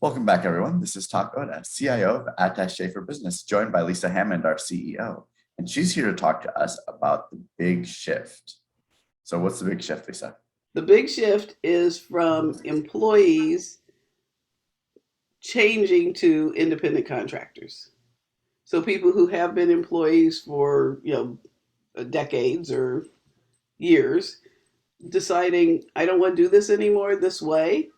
Welcome back, everyone. This is Tak Oda, CIO of Attaché for Business, joined by Lesa Hammond, our CEO. And she's here to talk to us about the big shift. So what's the big shift, Lesa? The big shift is from employees changing to independent contractors. So people who have been employees for, decades or years deciding, I don't want to do this anymore this way.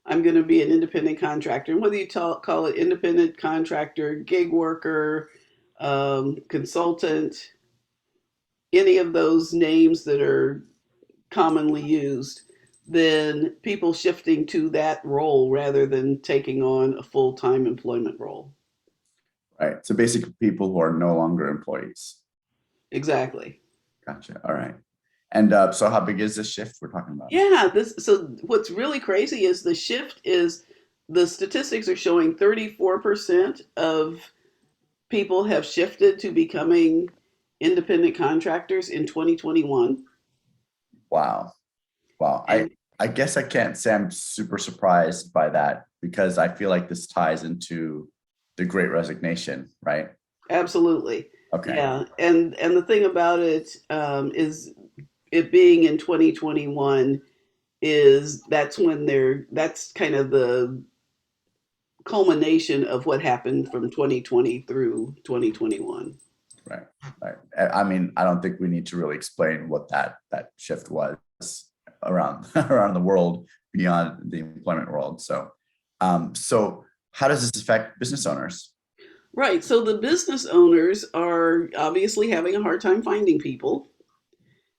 I'm going to be an independent contractor. And whether you call it independent contractor, gig worker, consultant, any of those names that are commonly used, than people shifting to that role rather than taking on a full-time employment role. Right. So basically people who are no longer employees. Exactly. Gotcha. All right. And so how big is this shift we're talking about? Yeah, this so what's really crazy is the statistics are showing 34% of people have shifted to becoming independent contractors in 2021. Wow. Wow. I, And I guess I can't say I'm super surprised by that because I feel like this ties into the Great Resignation, right? absolutely. Okay. Yeah. And the thing about it is it being in 2021 is that's kind of the culmination of what happened from 2020 through 2021. Right. Right. I mean, I don't think we need to really explain what that shift was around around the world beyond the employment world. So how does this affect business owners? Right. So the business owners are obviously having a hard time finding people.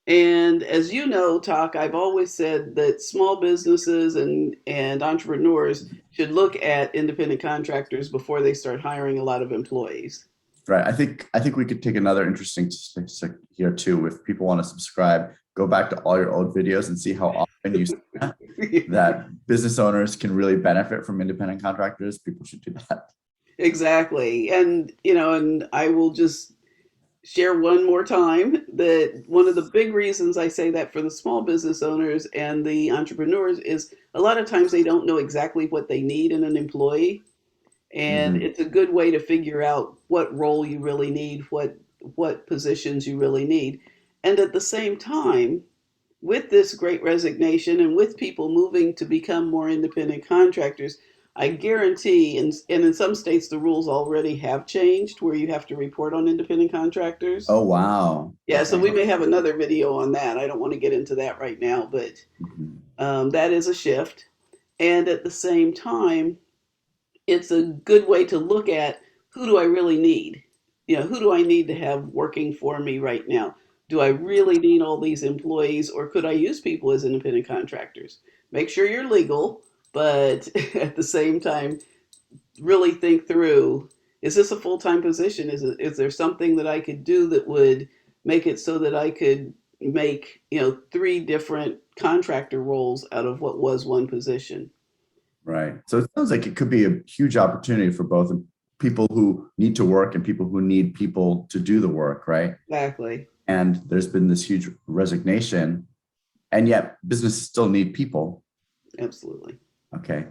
And as you know, Tak, I've always said that small businesses and entrepreneurs should look at independent contractors before they start hiring a lot of employees. Right. I think we could take another interesting statistic here too. If people want to subscribe, go back to all your old videos and see how often you see that business owners can really benefit from independent contractors. People should do that. Exactly. And I will just share one more time that one of the big reasons I say that for the small business owners and the entrepreneurs is a lot of times they don't know exactly what they need in an employee. And Mhm. it's a good way to figure out what role you really need, what positions you really need. And at the same time, with this great resignation and with people moving to become more independent contractors, I guarantee, and in some states the rules already have changed where you have to report on independent contractors. Oh, wow. Yeah, so Okay. we may have another video on that. I don't want to get into that right now, but Mhm. that is a shift. And at the same time, it's a good way to look at who do I really need? Who do I need to have working for me right now? Do I really need all these employees or could I use people as independent contractors? Make sure you're legal, but at the same time, really think through, is this a full-time position? Is there something that I could do that would make it so that I could make, three different contractor roles out of what was one position? Right. So it sounds like it could be a huge opportunity for both people who need to work and people who need people to do the work, right? Exactly. And there's been this huge resignation, and yet businesses still need people. Absolutely. Okay.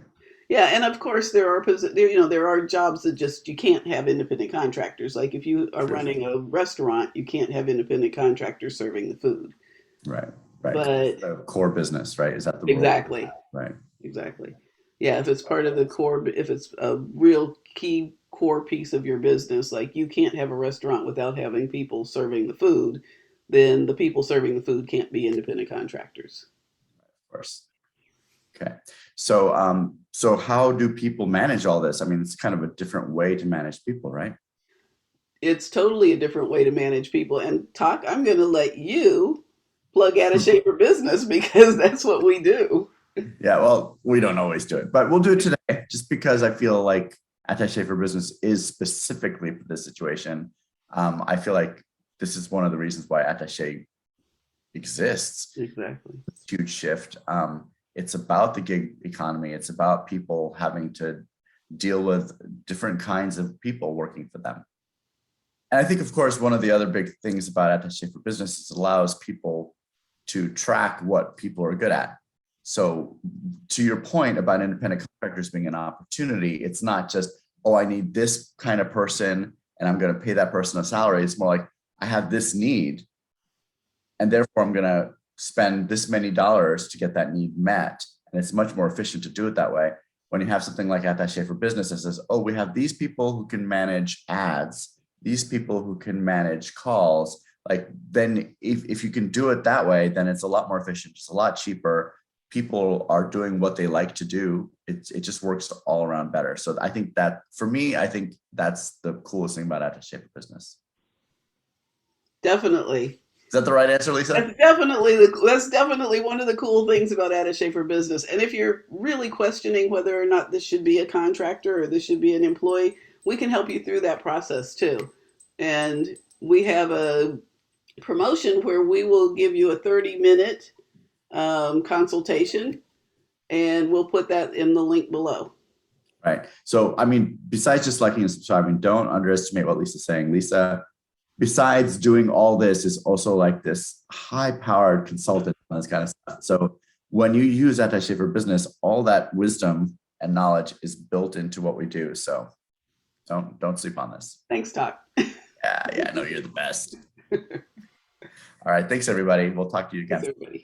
Yeah, and of course there are jobs that just you can't have independent contractors. Like if you are Sure. running a restaurant, you can't have independent contractors serving the food. Right. Right. 'Cause it's But the core business, right? Is that the rule? exactly, Right. exactly. Yeah, if it's part of the core, if it's a real key core piece of your business, like you can't have a restaurant without having people serving the food, then the people serving the food can't be independent contractors. Of course. Okay. So how do people manage all this? I mean, it's kind of a different way to manage people, right? It's totally a different way to manage people. And Tak, I'm going to let you plug out a shaper business because that's what we do. Yeah, well, we don't always do it, but we'll do it today just because I feel like Attaché for Business is specifically for this situation. I feel like this is one of the reasons why Attaché exists. Exactly. Huge shift. It's about the gig economy. It's about people having to deal with different kinds of people working for them. And I think, of course, one of the other big things about Attaché for Business is it allows people to track what people are good at. So to your point about independent contractors being an opportunity, it's not just, oh, I need this kind of person and I'm going to pay that person a salary. It's more like, I have this need and therefore I'm going to spend this many dollars to get that need met. And it's much more efficient to do it that way. When you have something like Attaché for Business that says, oh, we have these people who can manage ads, these people who can manage calls, like then if you can do it that way, then it's a lot more efficient. It's a lot cheaper. People are doing what they like to do. It just works all around better. So I think that for me, I think that's the coolest thing about Attaché for Business. Definitely. Is that the right answer, Lesa? That's definitely one of the cool things about Attaché for Business. And if you're really questioning whether or not this should be a contractor or this should be an employee, we can help you through that process too. And we have a promotion where we will give you a 30-minute consultation, and we'll put that in the link below. Right. So, I mean, besides just liking and subscribing, don't underestimate what Lesa's saying. Lesa, besides doing all this, is also like this high-powered consultant on this kind of stuff. So when you use Attaché for Business, all that wisdom and knowledge is built into what we do. So don't sleep on this. Thanks, Tak. Yeah, I know you're the best. All right. Thanks, everybody. We'll talk to you again. Thanks, everybody.